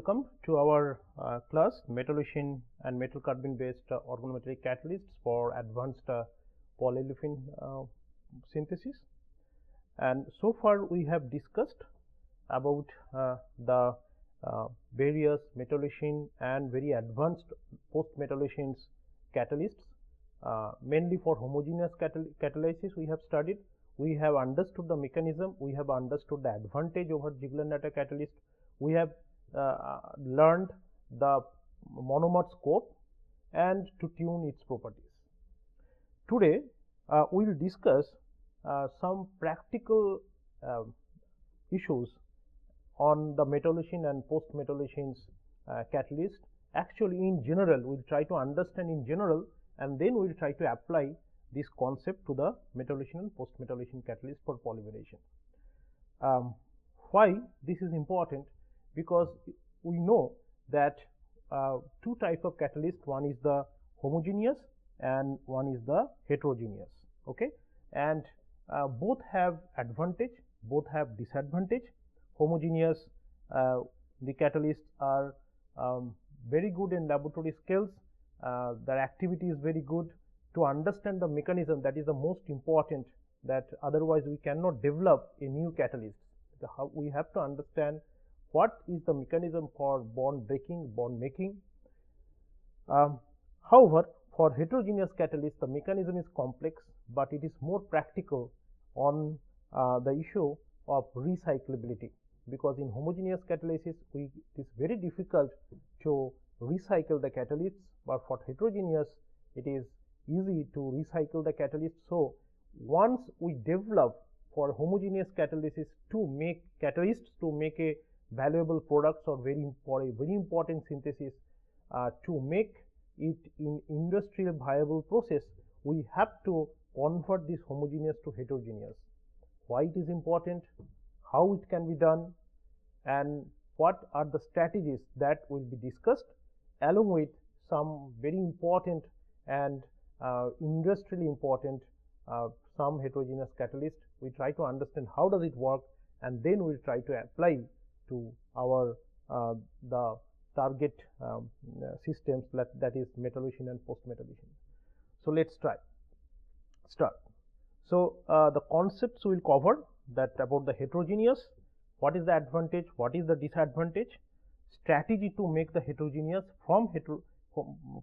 welcome to our class Metal-carbene and metal-carbene based organometallic catalysts for advanced polyolefin synthesis. And so far we have discussed about the various metallocene and very advanced post-metallocenes catalysts, mainly for homogeneous catalysis we have studied. We have understood the mechanism, we have understood the advantage over Ziegler-Natta catalyst, we have learned the monomer scope and to tune its properties. Today we will discuss some practical issues on the metallocene and post-metallocenes catalyst. Actually, in general, we will try to understand in general, and then we will try to apply this concept to the metallocene and post-metallocene catalyst for polymerization. Why this is important? Because we know that two types of catalyst, one is the homogeneous and one is the heterogeneous. Okay, and both have advantage, both have disadvantage. Homogeneous, the catalysts are very good in laboratory skills, their activity is very good. To understand the mechanism, that is the most important, that otherwise we cannot develop a new catalyst. We have to understand what is the mechanism for bond breaking, bond making. However, for heterogeneous catalyst, the mechanism is complex, but it is more practical on the issue of recyclability, because in homogeneous catalysis it is very difficult to recycle the catalysts, but for heterogeneous it is easy to recycle the catalyst. So, once we develop for homogeneous catalysis to make catalysts to make a valuable products or for a very important synthesis, to make it in industrial viable process, we have to convert this homogeneous to heterogeneous. Why it is important, how it can be done, and what are the strategies that will be discussed, along with some very important and industrially important some heterogeneous catalyst. We try to understand how does it work, and then we will try to apply to our the target systems, that is metallocene and post-metallocene. So, let us start. So, the concepts we will cover, that about the heterogeneous, what is the advantage, what is the disadvantage, strategy to make the heterogeneous from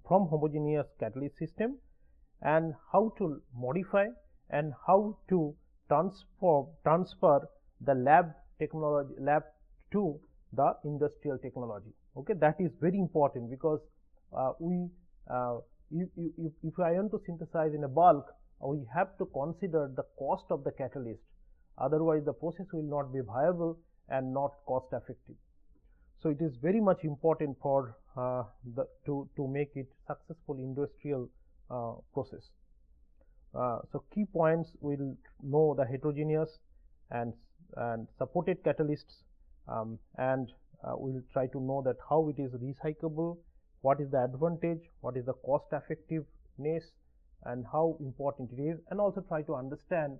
homogeneous catalyst system, and how to modify and how to transfer the lab to the industrial technology. Okay, that is very important, because if I want to synthesize in a bulk, we have to consider the cost of the catalyst, otherwise the process will not be viable and not cost effective. So, it is very much important for to make it successful industrial process. So, key points we will know the heterogeneous and supported catalysts, and we will try to know that how it is recyclable, what is the advantage, what is the cost effectiveness, and how important it is, and also try to understand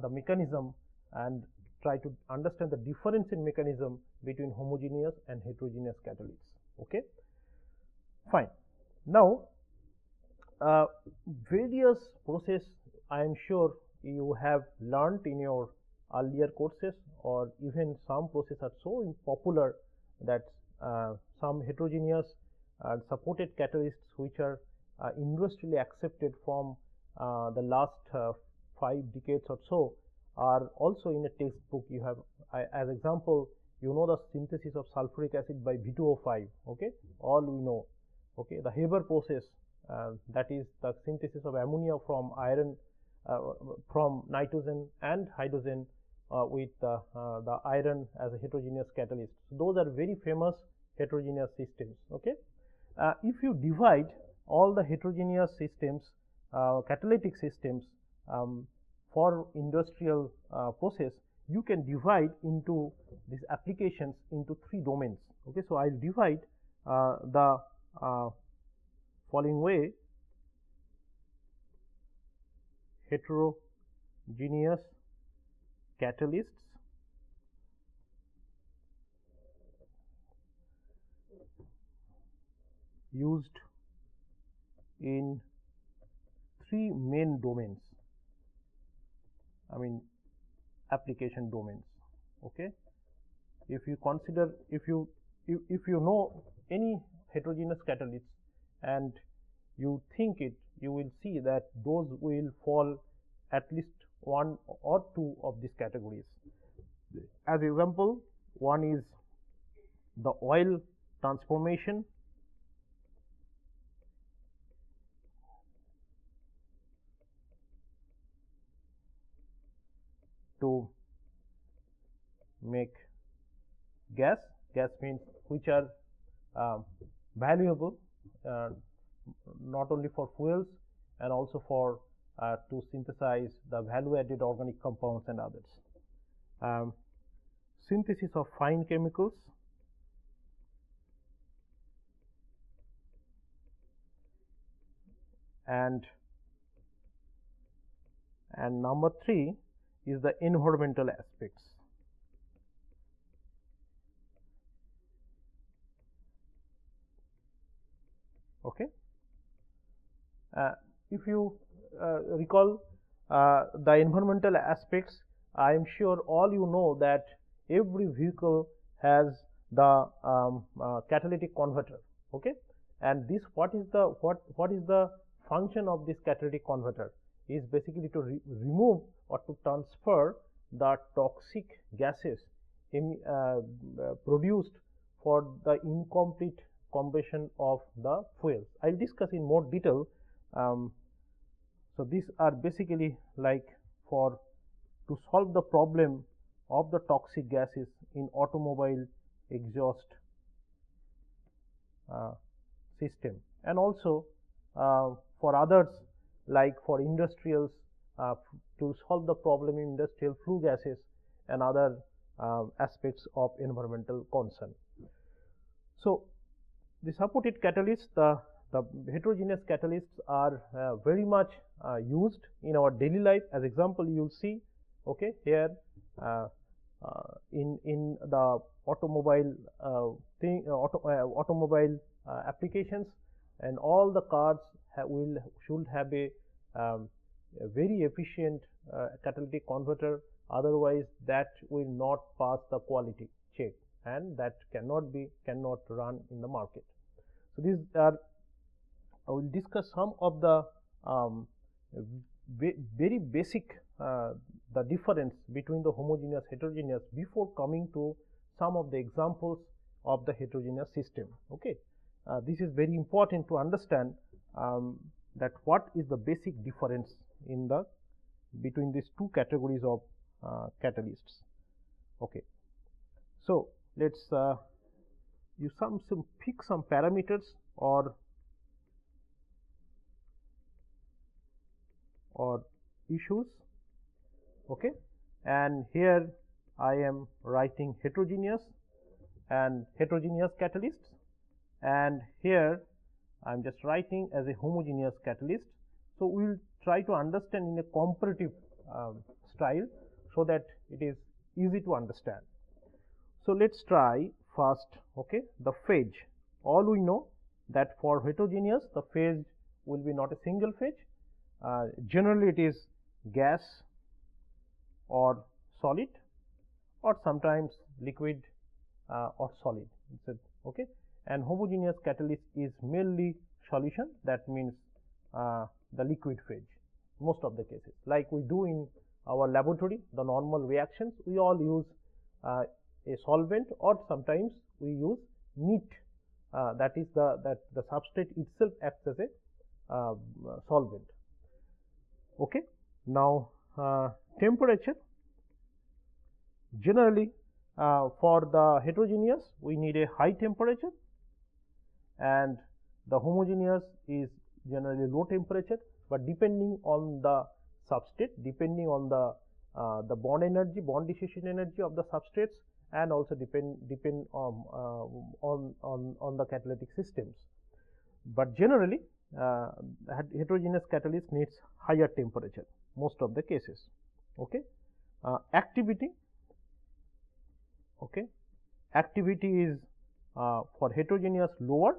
the mechanism and try to understand the difference in mechanism between homogeneous and heterogeneous catalysts. Okay, fine. Now, various process, I am sure you have learnt in your earlier courses, or even some processes are so popular that some heterogeneous supported catalysts which are industrially accepted from the last 5 decades or so are also in a textbook. You have, as example, you know the synthesis of sulfuric acid by V2O5. Okay, all we know. Okay, the Haber process, that is the synthesis of ammonia from iron, from nitrogen and hydrogen with the iron as a heterogeneous catalyst. So, those are very famous heterogeneous systems. Okay, if you divide all the heterogeneous systems, catalytic systems for industrial process, you can divide into these applications into 3 domains. Okay, so I will divide the following way: heterogeneous catalysts, used in three main domains, I mean application domains. Okay, if you consider, if you know any heterogeneous catalyst and you think it, you will see that those will fall at least one or two of these categories. As example, one is the oil transformation, to make gas. Gas means which are valuable not only for fuels and also for to synthesize the value added organic compounds and others. Synthesis of fine chemicals, and number 3 is the environmental aspects. Okay. If you recall the environmental aspects, I am sure all you know that every vehicle has the catalytic converter. Okay, and this what is the function of this catalytic converter is basically to remove or to transfer the toxic gases produced for the incomplete combustion of the fuels. I will discuss in more detail. So these are basically like for to solve the problem of the toxic gases in automobile exhaust system, and also for others like for industrials to solve the problem in industrial flue gases and other aspects of environmental concern. So the supported catalysts, the heterogeneous catalysts are very much used in our daily life. As example, you will see, okay, here in the automobile automobile applications, and all the cars should have a very efficient catalytic converter, otherwise that will not pass the quality check and that cannot run in the market. So these are, I will discuss some of the very basic the difference between the homogeneous heterogeneous before coming to some of the examples of the heterogeneous system. Okay, this is very important to understand that what is the basic difference in the between these two categories of catalysts. Okay, so let's you pick some parameters or issues. Okay, and here I am writing heterogeneous and heterogeneous catalysts, and here I am just writing as a homogeneous catalyst. So we will try to understand in a comparative style so that it is easy to understand. So let's try first, okay, the phase. All we know that for heterogeneous the phase will be not a single phase. Generally it is gas or solid, or sometimes liquid or solid. Okay, and homogeneous catalyst is mainly solution, that means the liquid phase most of the cases, like we do in our laboratory. The normal reactions we all use a solvent, or sometimes we use neat, that is the substrate itself acts as a solvent. Okay, now temperature. Generally for the heterogeneous we need a high temperature, and the homogeneous is generally low temperature, but depending on the substrate, depending on the bond energy, bond dissociation energy of the substrates, and also depend on the catalytic systems. But generally heterogeneous catalyst needs higher temperature most of the cases. Okay, activity. Okay, activity is for heterogeneous lower,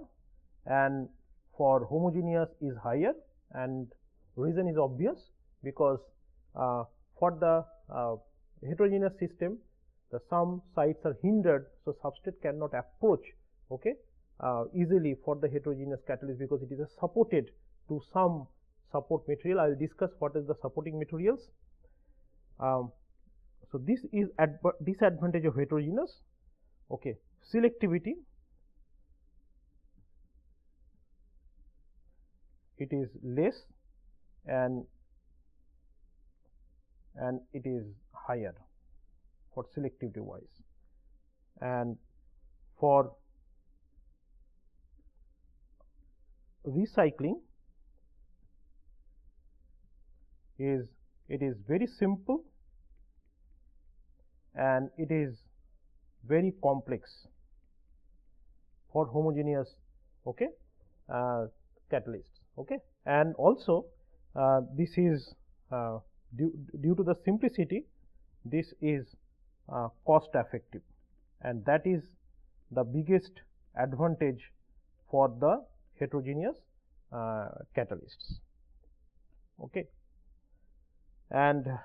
and for homogeneous is higher, and reason is obvious, because for the heterogeneous system, the some sites are hindered, so substrate cannot approach easily for the heterogeneous catalyst, because it is supported to some support material. I will discuss what is the supporting materials. So this is disadvantage of heterogeneous. Selectivity, it is less and it is higher for selectivity wise, and for recycling it is very simple and it is very complex for homogeneous catalysts. And also this is due to the simplicity, this is cost effective, and that is the biggest advantage for the heterogeneous catalysts. And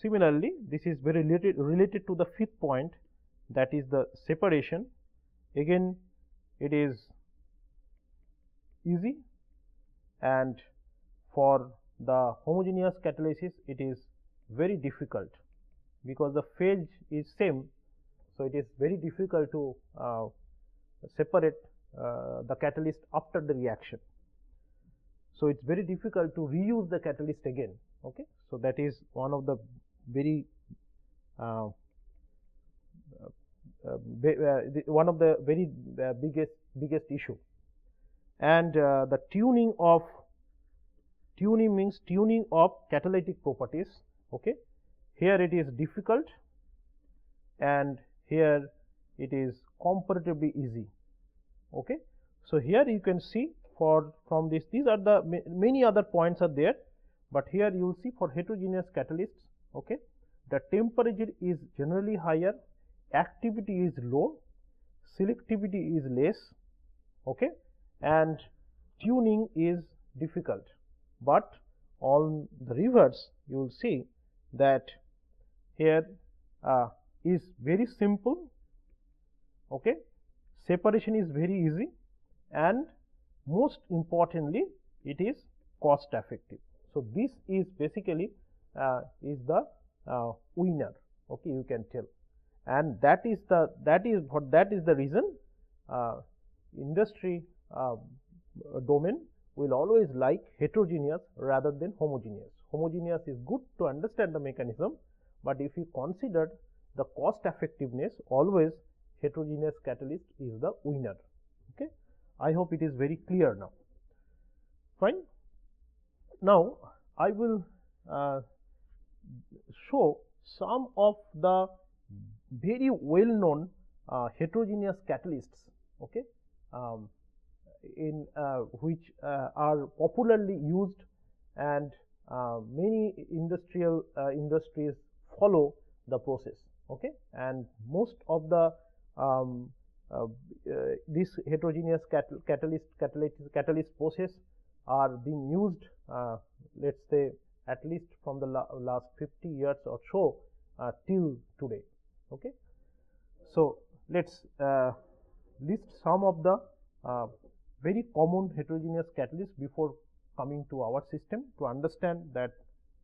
similarly, this is very related to the fifth point, that is the separation. Again, it is easy, and for the homogeneous catalysis it is very difficult, because the phase is same. So it is very difficult to separate the catalyst after the reaction. So it's very difficult to reuse the catalyst again. So that is one of the very biggest issue. And the tuning means tuning of catalytic properties. Here it is difficult, and here it is comparatively easy. So here you can see from this, these are the many other points are there, but here you will see for heterogeneous catalysts, the temperature is generally higher, activity is low, selectivity is less, and tuning is difficult. But on the reverse, you will see that here is very simple, separation is very easy, and most importantly it is cost effective. So this is basically is the winner, you can tell, and that is the reason industry domain will always like heterogeneous rather than homogeneous. Homogeneous is good to understand the mechanism, but if you consider the cost effectiveness, always heterogeneous catalyst is the winner. I hope it is very clear now. Fine. Now I will show some of the very well known heterogeneous catalysts, in which are popularly used, and many industries follow the process. And most of the this heterogeneous catalyst process are being used, let's say at least from the last 50 years or so till today. So let's list some of the very common heterogeneous catalysts before coming to our system, to understand that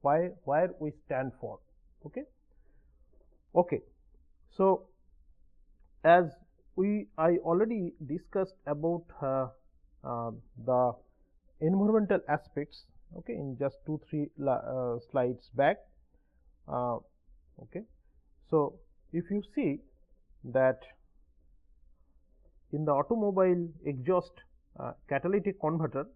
where we stand for. So as I already discussed about the environmental aspects, in just 2-3 slides back. So if you see that in the automobile exhaust catalytic converter,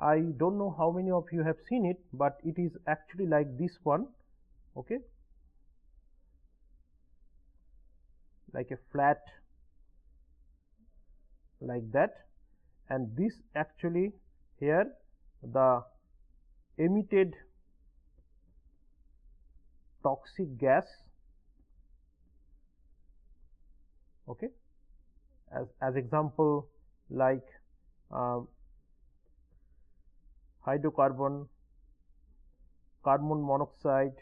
I don't know how many of you have seen it, but it is actually like this one, like a flat like that, and this actually here the emitted toxic gas, okay, as example like hydrocarbon, carbon monoxide,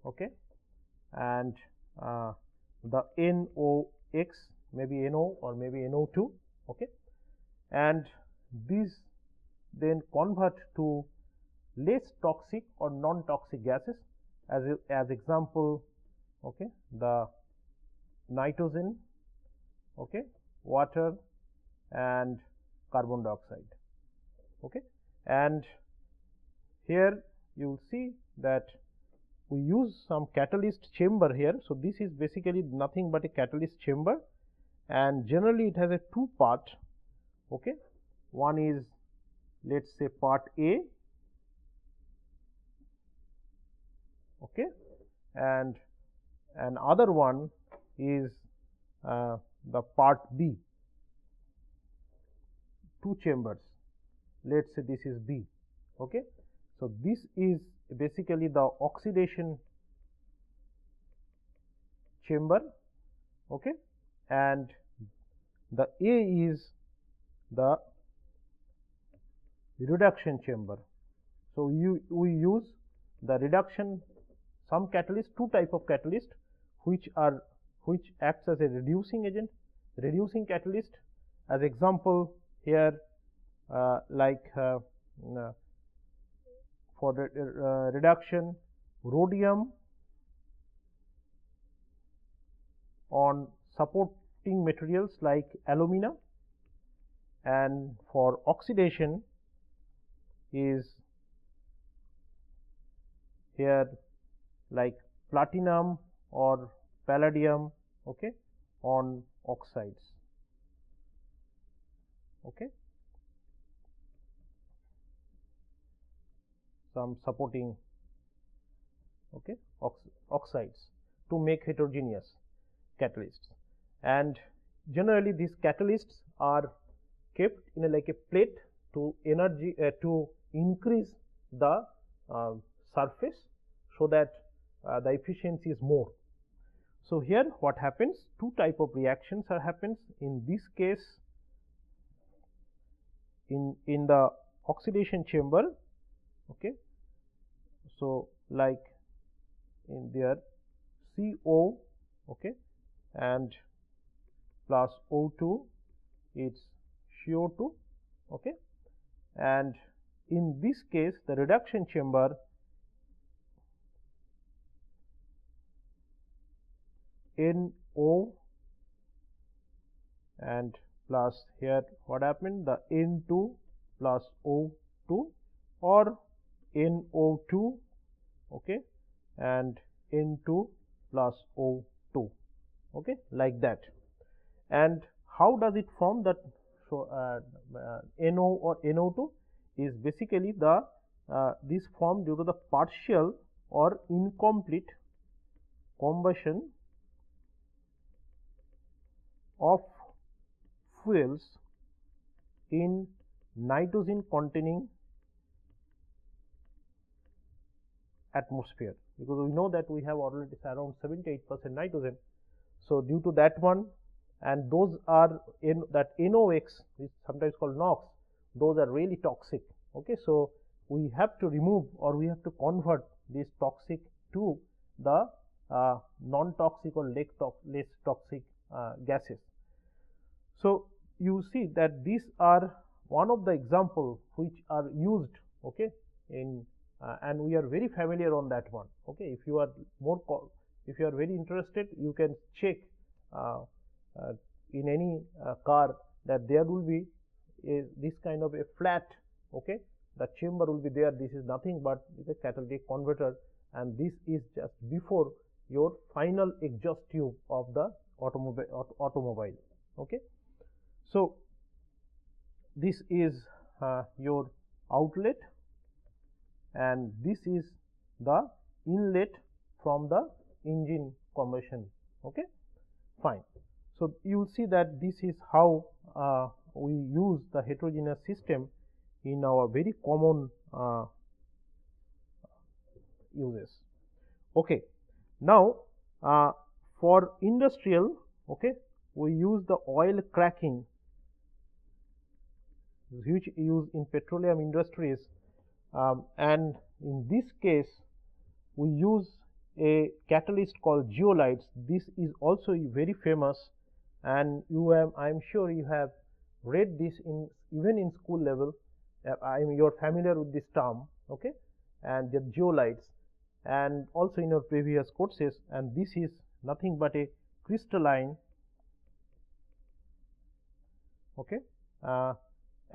okay, and the NOx, maybe NO or maybe NO2, okay, and these then convert to less toxic or non-toxic gases, as example, okay, the nitrogen, okay, water and carbon dioxide, okay. And here you will see that we use some catalyst chamber here. So, this is basically nothing but a catalyst chamber, and generally it has a two part, okay. One is, let us say, part A, okay, and another one is the part B, two chambers, let us say this is B, okay. So, this is basically the oxidation chamber, okay, and the A is the reduction chamber. So, we use the reduction, some catalyst, two type of catalyst which acts as a reducing agent, reducing catalyst, as example here like for reduction rhodium on supporting materials like alumina, and for oxidation is here like platinum or palladium, okay, on oxides, okay, some supporting, okay, oxides to make heterogeneous catalysts. And generally these catalysts are kept in a like a plate to energy to increase the surface, so that the efficiency is more. So, here what happens, two type of reactions are happens in this case in the oxidation chamber, okay. So, like in there CO, okay, and plus O2, it's CO2, okay, and in this case the reduction chamber NO and plus here what happened, the N2 plus O2 or NO2, okay, and N2 plus O2, okay, like that. And how does it form that? So, NO or NO2 is basically the this form due to the partial or incomplete combustion of fuels in nitrogen containing atmosphere, because we know that we have already around 78% nitrogen. So, due to that one, and those are in that NOx is sometimes called NOx, those are really toxic, okay. So, we have to remove or we have to convert this toxic to the non-toxic or less toxic gases. So, you see that these are one of the example which are used, okay, in and we are very familiar on that one, okay. If you are if you are very interested, you can check in any car that there will be this kind of a flat, okay, the chamber will be there. This is nothing but a catalytic converter, and this is just before your final exhaust tube of the automobile, okay. So, this is your outlet, and this is the inlet from the engine combustion, okay, fine. So, you will see that this is how we use the heterogeneous system in our very common uses. Okay. Now, for industrial, okay, we use the oil cracking, which used in petroleum industries, and in this case we use a catalyst called zeolites. This is also very famous, and I am sure you have read this in even in school level. You are familiar with this term, okay, and the zeolites, and also in your previous courses. And this is nothing but a crystalline, okay,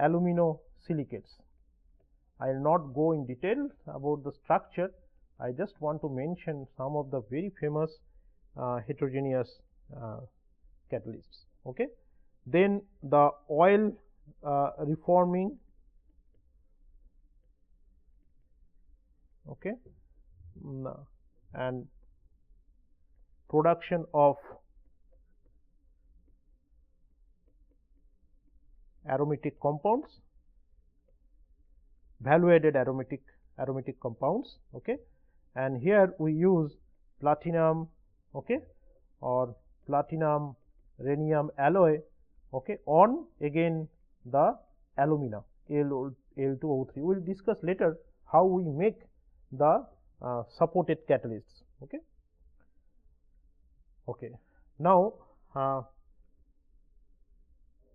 aluminosilicates. I will not go in detail about the structure. I just want to mention some of the very famous heterogeneous catalysts. Okay. Then the oil reforming, okay, and production of aromatic compounds, value added aromatic compounds, okay, and here we use platinum, okay, or platinum rhenium alloy, okay, on again the alumina Al2O3. We will discuss later how we make the supported catalysts. Okay. Okay. Now,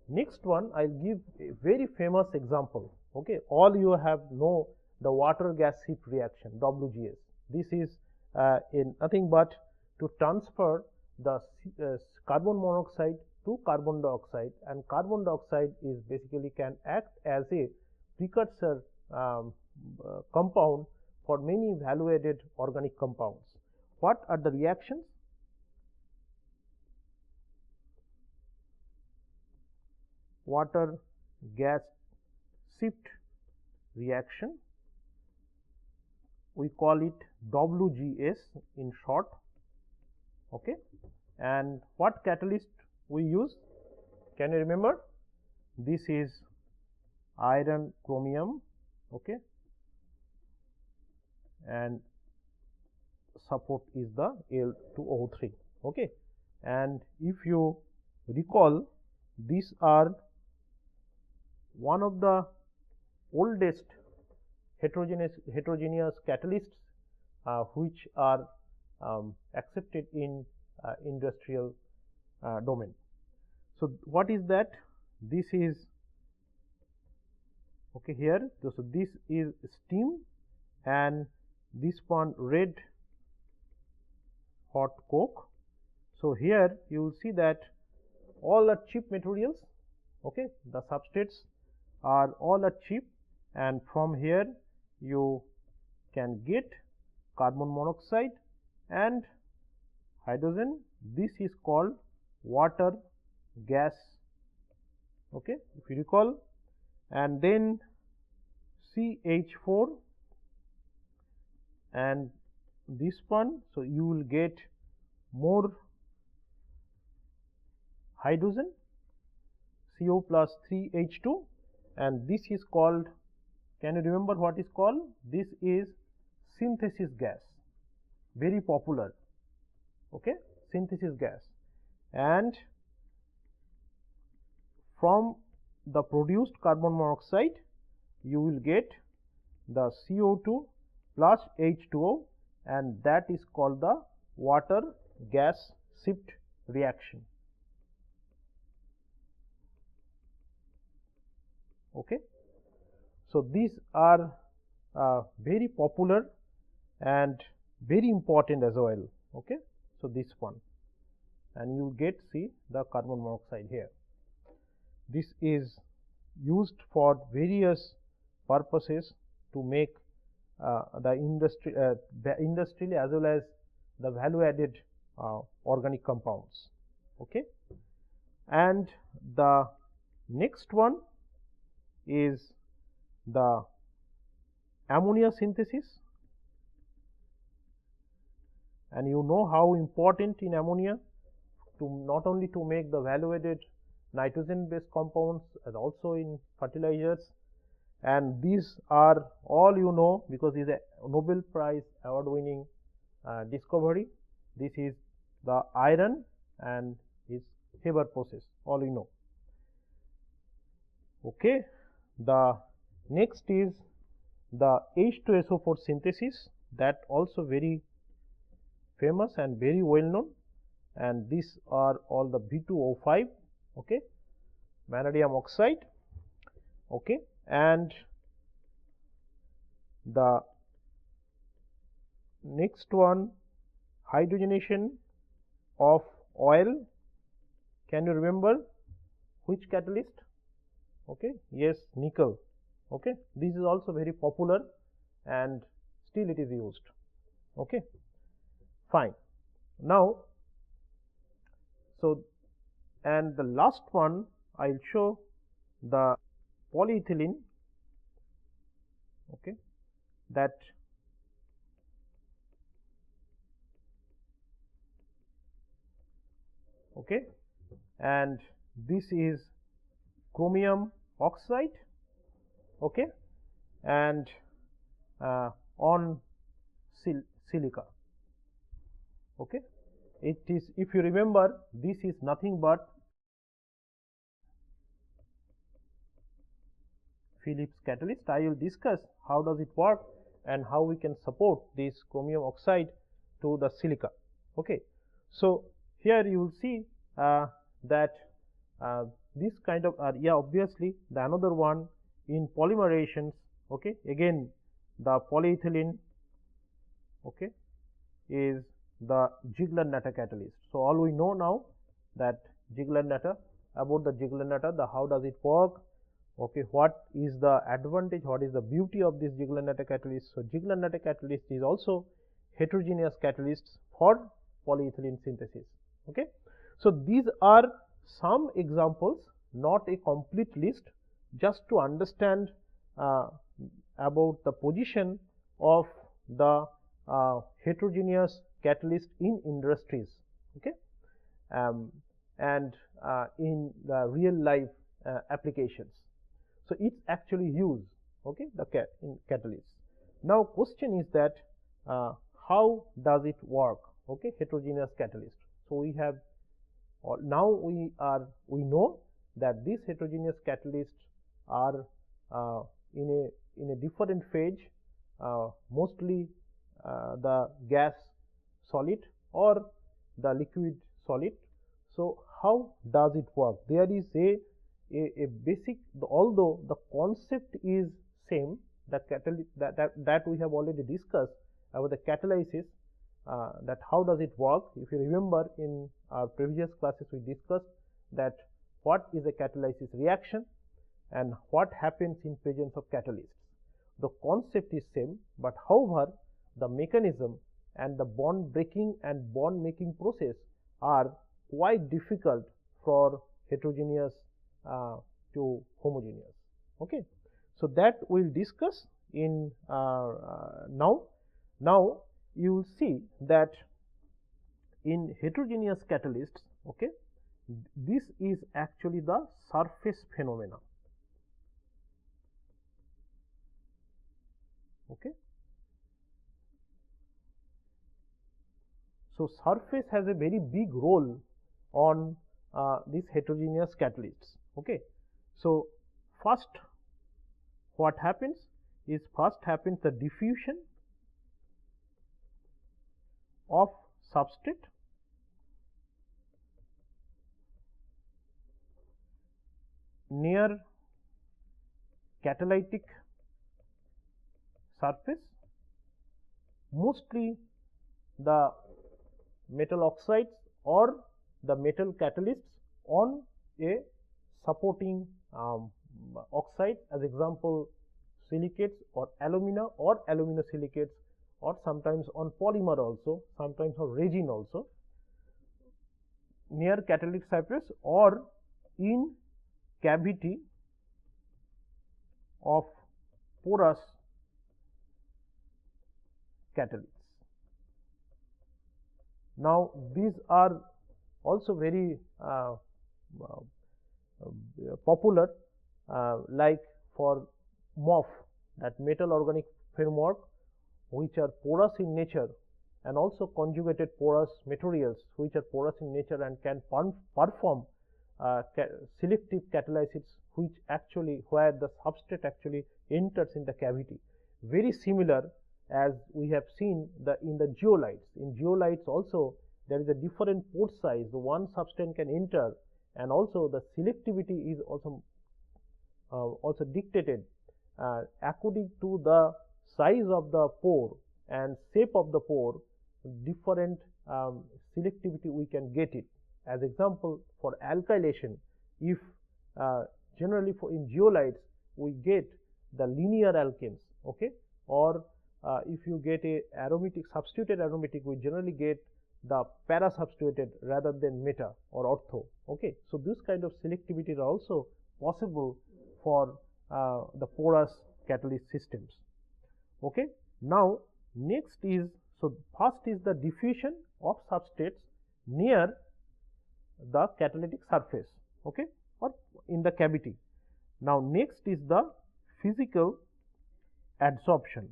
next one I will give a very famous example. Okay, all you have know the water gas shift reaction, WGS. This is in nothing but to transfer the carbon monoxide to carbon dioxide, and carbon dioxide is basically can act as a precursor compound for many value added organic compounds. What are the reactions? Water gas shift reaction, we call it WGS in short. Okay, and what catalyst we use? Can you remember? This is iron chromium, okay, and support is the Al2O3. Okay, and if you recall, these are one of the oldest heterogeneous catalysts which are accepted in industrial domain. So, what is that? This is okay here. So, this is steam, and this one red hot coke. So, here you will see that all are cheap materials. Okay, the substrates are all are cheap, and from here you can get carbon monoxide and hydrogen. This is called water gas, okay, if you recall, and then CH4 and this one. So, you will get more hydrogen, CO plus 3H2, and this is called, can you remember what is called? This is synthesis gas, very popular, okay, synthesis gas. And from the produced carbon monoxide you will get the CO2 plus H2O, and that is called the water gas shift reaction. Okay. So, these are very popular and very important as well. Okay. So, this one, and you get see the carbon monoxide here. This is used for various purposes to make the industrial as well as the value added organic compounds. Okay. And the next one is the ammonia synthesis, and you know how important in ammonia to not only to make the value added nitrogen based compounds and also in fertilizers, and these are all you know because it is a Nobel Prize award winning discovery. This is the iron and its Haber process, all you know. Okay. The next is the H2SO4 synthesis, that also very famous and very well known, and these are all the B2O5, okay, vanadium oxide, okay, and the next one, hydrogenation of oil. Can you remember which catalyst? Okay, yes, nickel. Okay, this is also very popular and still it is used. Okay, fine. Now, so and the last one I will show the polyethylene. Okay, that okay, and this is chromium oxide, okay, and on silica. Okay, it is, if you remember, this is nothing but Phillips catalyst. I will discuss how does it work and how we can support this chromium oxide to the silica. Okay, so here you will see that this kind of yeah, obviously the another one in polymerations. Okay, again the polyethylene, okay, is the Ziegler-Natta catalyst. So all we know now that Ziegler-Natta, about the Ziegler-Natta, the how does it work, okay, what is the advantage, what is the beauty of this Ziegler-Natta catalyst. So Ziegler-Natta catalyst is also heterogeneous catalysts for polyethylene synthesis. Okay, so these are some examples, not a complete list, just to understand about the position of the heterogeneous catalyst in industries, okay, and in the real life applications. So it's actually used, okay, the in catalyst. Now question is that how does it work, okay, heterogeneous catalyst. So we have now we know that these heterogeneous catalysts are in a different phase, mostly the gas solid or the liquid solid. So how does it work? There is a basic, although the concept is same, the catalyst that we have already discussed about the catalysis, that how does it work. If you remember, in our previous classes we discussed that what is a catalysis reaction and what happens in presence of catalysts. The concept is same, but however the mechanism and the bond breaking and bond making process are quite difficult for heterogeneous to homogeneous. Okay, so that we will discuss in now. Now you will see that in heterogeneous catalysts, okay, this is actually the surface phenomena. Okay, so surface has a very big role on these heterogeneous catalysts. Okay, so first what happens is, first happens the diffusion of substrate near catalytic surface, mostly the metal oxides or the metal catalysts on a supporting oxide, as example silicates or aluminosilicates, or sometimes on polymer also, sometimes on resin also, near catalytic surface or in cavity of porous catalysts. Now these are also very popular, like for MOF, that metal organic framework, which are porous in nature, and also conjugated porous materials which are porous in nature and can perform selective catalysis, which actually where the substrate actually enters in the cavity, very similar as we have seen in the zeolites. In zeolites also there is a different pore size, the one substance can enter, and also the selectivity is also dictated according to the size of the pore and shape of the pore. Different selectivity we can get it. As example, for alkylation, if generally for in zeolites we get the linear alkanes, okay, or if you get a aromatic substituted aromatic, we generally get the para substituted rather than meta or ortho. Okay, so this kind of selectivity is also possible for the porous catalyst systems. Okay, now next is, so first is the diffusion of substrates near the catalytic surface, okay, or in the cavity. Now next is the physical adsorption,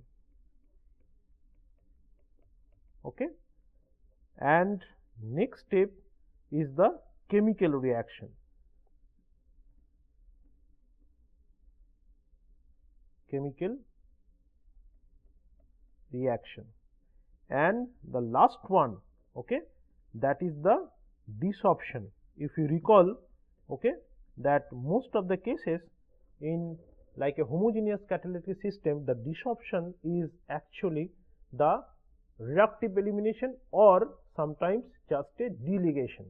okay, and next step is the chemical reaction. And the last one, okay, that is the desorption. If you recall, okay, that most of the cases in like a homogeneous catalytic system, the desorption is actually the reductive elimination or sometimes just a deligation,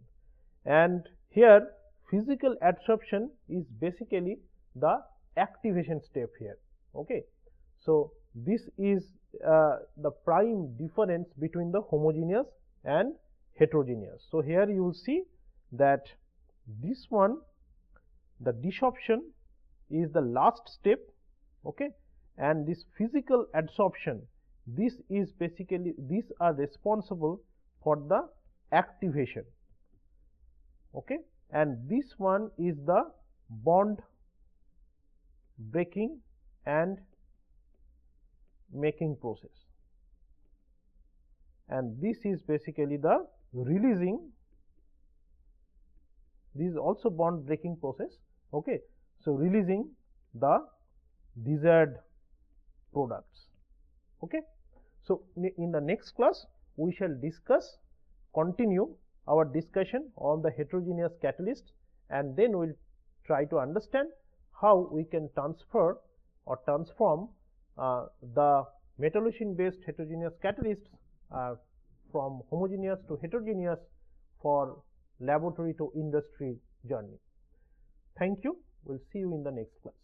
and here physical adsorption is basically the activation step here. Okay, so this is the prime difference between the homogeneous and heterogeneous. So here you will see that this one, the desorption is the last step, okay, and this physical adsorption, this is basically, these are responsible for the activation, okay, and this one is the bond breaking and making process, and this is basically the releasing. This is also bond breaking process, okay, so releasing the desired products. Okay, so in the next class we shall continue our discussion on the heterogeneous catalyst, and then we will try to understand how we can transfer or transform the Metal-carbene based heterogeneous catalysts from homogeneous to heterogeneous for laboratory to industry journey. Thank you. We will see you in the next class.